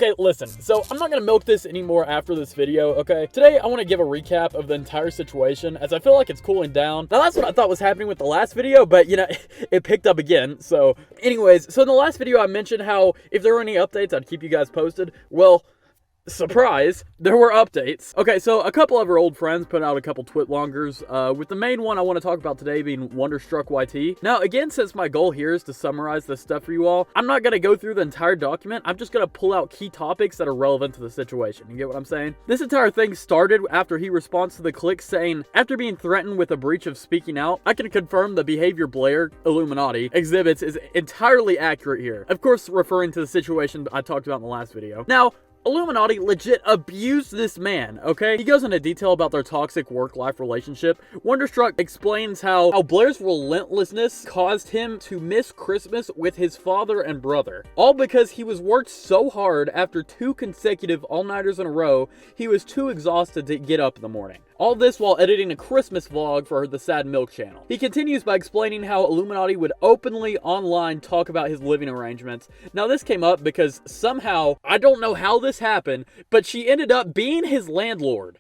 Okay, listen, so I'm not gonna milk this anymore after this video, okay? Today, I want to give a recap of the entire situation, as I feel like it's cooling down. Now, that's what I thought was happening with the last video, but, you know, it picked up again. So, anyways, so in the last video, I mentioned how if there were any updates, I'd keep you guys posted. Well, surprise, there were updates. Okay, so a couple of our old friends put out a couple twitlongers, with the main one I want to talk about today being Wonderstruck YT. Now, again, since my goal here is to summarize this stuff for you all, I'm not going to go through the entire document. I'm just going to pull out key topics that are relevant to the situation. You get what I'm saying? This entire thing started after he responds to the click saying, after being threatened with a breach of speaking out, I can confirm the behavior Blair, Illuminaughty, exhibits is entirely accurate here. Of course, referring to the situation I talked about in the last video. Now, Illuminaughty legit abused this man, okay? He goes into detail about their toxic work-life relationship. Wonderstruck explains how Blair's relentlessness caused him to miss Christmas with his father and brother. All because he was worked so hard after 2 consecutive all-nighters in a row, he was too exhausted to get up in the morning. All this while editing a Christmas vlog for the Sad Milk channel. He continues by explaining how Illuminaughty would openly online talk about his living arrangements. Now this came up because somehow, I don't know how this happened, but she ended up being his landlord.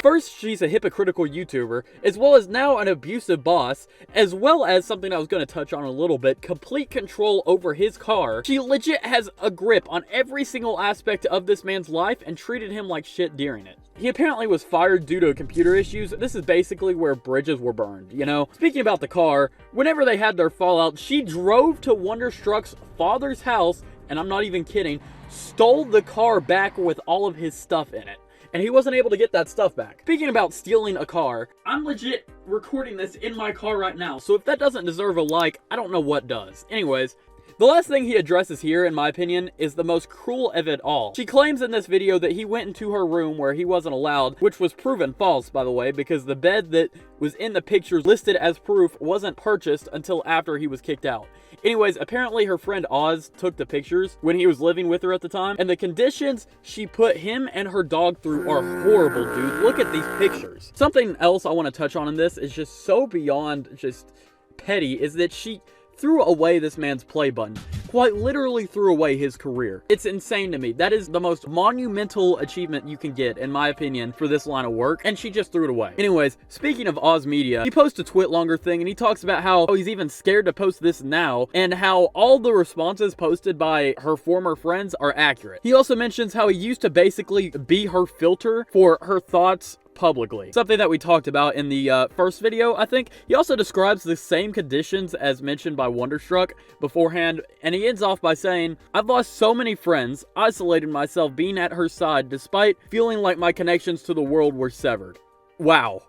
First, she's a hypocritical YouTuber, as well as now an abusive boss, as well as something I was going to touch on a little bit, complete control over his car. She legit has a grip on every single aspect of this man's life and treated him like shit during it. He apparently was fired due to computer issues. This is basically where bridges were burned, you know? Speaking about the car, whenever they had their fallout, she drove to Wonderstruck's father's house, and I'm not even kidding, stole the car back with all of his stuff in it. And he wasn't able to get that stuff back. Speaking about stealing a car, I'm legit recording this in my car right now, so if that doesn't deserve a like, I don't know what does. Anyways, the last thing he addresses here, in my opinion, is the most cruel of it all. She claims in this video that he went into her room where he wasn't allowed, which was proven false, by the way, because the bed that was in the pictures listed as proof wasn't purchased until after he was kicked out. Anyways, apparently her friend Oz took the pictures when he was living with her at the time, and the conditions she put him and her dog through are horrible, dude. Look at these pictures. Something else I want to touch on in this is just so beyond just petty, is that she threw away this man's play button. Quite literally threw away his career. It's insane to me. That is the most monumental achievement you can get, in my opinion, for this line of work, and she just threw it away. Anyways, speaking of Oz Media, he posts a twitlonger thing, and he talks about how he's even scared to post this now, and how all the responses posted by her former friends are accurate. He also mentions how he used to basically be her filter for her thoughts publicly. Something that we talked about in the first video, I think. He also describes the same conditions as mentioned by Wonderstruck beforehand, and he ends off by saying, I've lost so many friends, isolated myself being at her side despite feeling like my connections to the world were severed. Wow.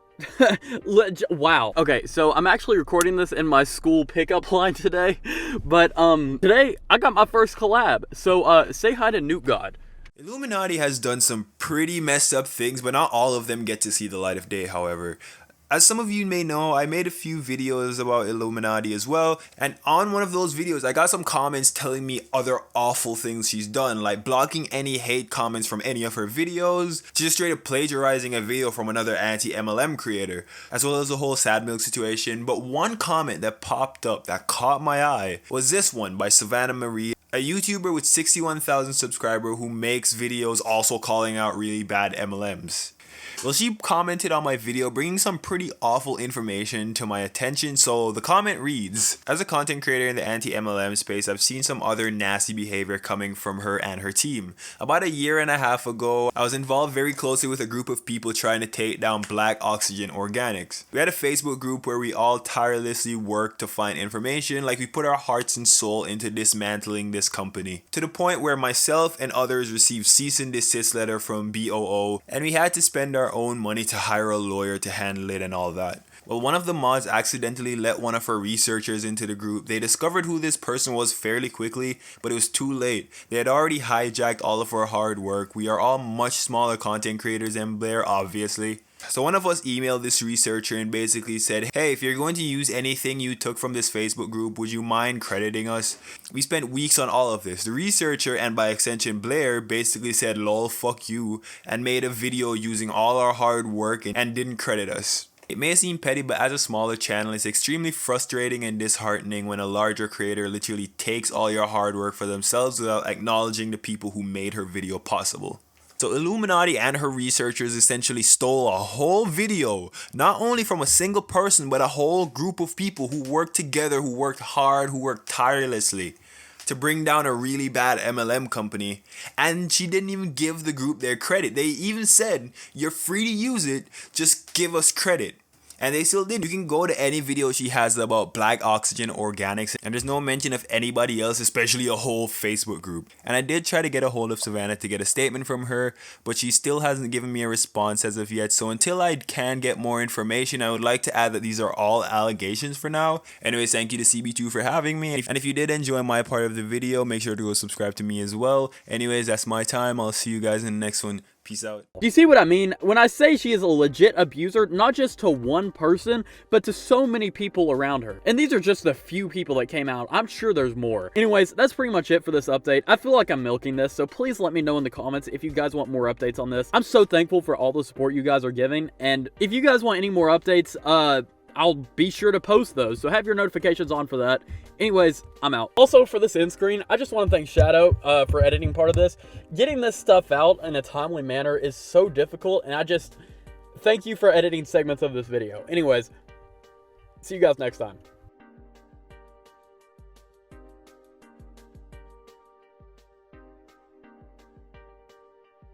Wow. Okay, so I'm actually recording this in my school pickup line today, but today I got my first collab, so say hi to Nuke God. Illuminaughty has done some pretty messed up things, but not all of them get to see the light of day, however. As some of you may know, I made a few videos about Illuminaughty as well, and on one of those videos, I got some comments telling me other awful things she's done, like blocking any hate comments from any of her videos, just straight up plagiarizing a video from another anti-MLM creator, as well as the whole Sad Milk situation. But one comment that popped up that caught my eye was this one by Savannah Marie, a YouTuber with 61,000 subscribers who makes videos also calling out really bad MLMs. Well, she commented on my video bringing some pretty awful information to my attention, so the comment reads, as a content creator in the anti-MLM space, I've seen some other nasty behavior coming from her and her team. About a year and a half ago, I was involved very closely with a group of people trying to take down Black Oxygen Organics. We had a Facebook group where we all tirelessly worked to find information, like we put our hearts and soul into dismantling this company, to the point where myself and others received cease and desist letter from BOO, and we had to spend our own money to hire a lawyer to handle it and all that. Well, one of the mods accidentally let one of her researchers into the group. They discovered who this person was fairly quickly, but it was too late. They had already hijacked all of our hard work. We are all much smaller content creators than Blair, obviously. So one of us emailed this researcher and basically said, hey, if you're going to use anything you took from this Facebook group, would you mind crediting us? We spent weeks on all of this. The researcher, and by extension Blair, basically said lol fuck you and made a video using all our hard work and didn't credit us. It may seem petty, but as a smaller channel, it's extremely frustrating and disheartening when a larger creator literally takes all your hard work for themselves without acknowledging the people who made her video possible. So Illuminaughty and her researchers essentially stole a whole video, not only from a single person, but a whole group of people who worked together, who worked hard, who worked tirelessly to bring down a really bad MLM company. And she didn't even give the group their credit. They even said, you're free to use it, just give us credit. And they still did. You can go to any video she has about Black Oxygen Organics, and there's no mention of anybody else, especially a whole Facebook group. And I did try to get a hold of Savannah to get a statement from her, but she still hasn't given me a response as of yet. So until I can get more information, I would like to add that these are all allegations for now. Anyways, thank you to CB2 for having me. And if you did enjoy my part of the video, make sure to go subscribe to me as well. Anyways, that's my time. I'll see you guys in the next one. Peace out. Do you see what I mean? When I say she is a legit abuser, not just to one person, but to so many people around her. And these are just the few people that came out. I'm sure there's more. Anyways, that's pretty much it for this update. I feel like I'm milking this, so please let me know in the comments if you guys want more updates on this. I'm so thankful for all the support you guys are giving, and if you guys want any more updates, I'll be sure to post those, so have your notifications on for that. Anyways, I'm out. Also, for this end screen, I just want to thank Shadow for editing part of this. Getting this stuff out in a timely manner is so difficult, and I just thank you for editing segments of this video. Anyways, see you guys next time.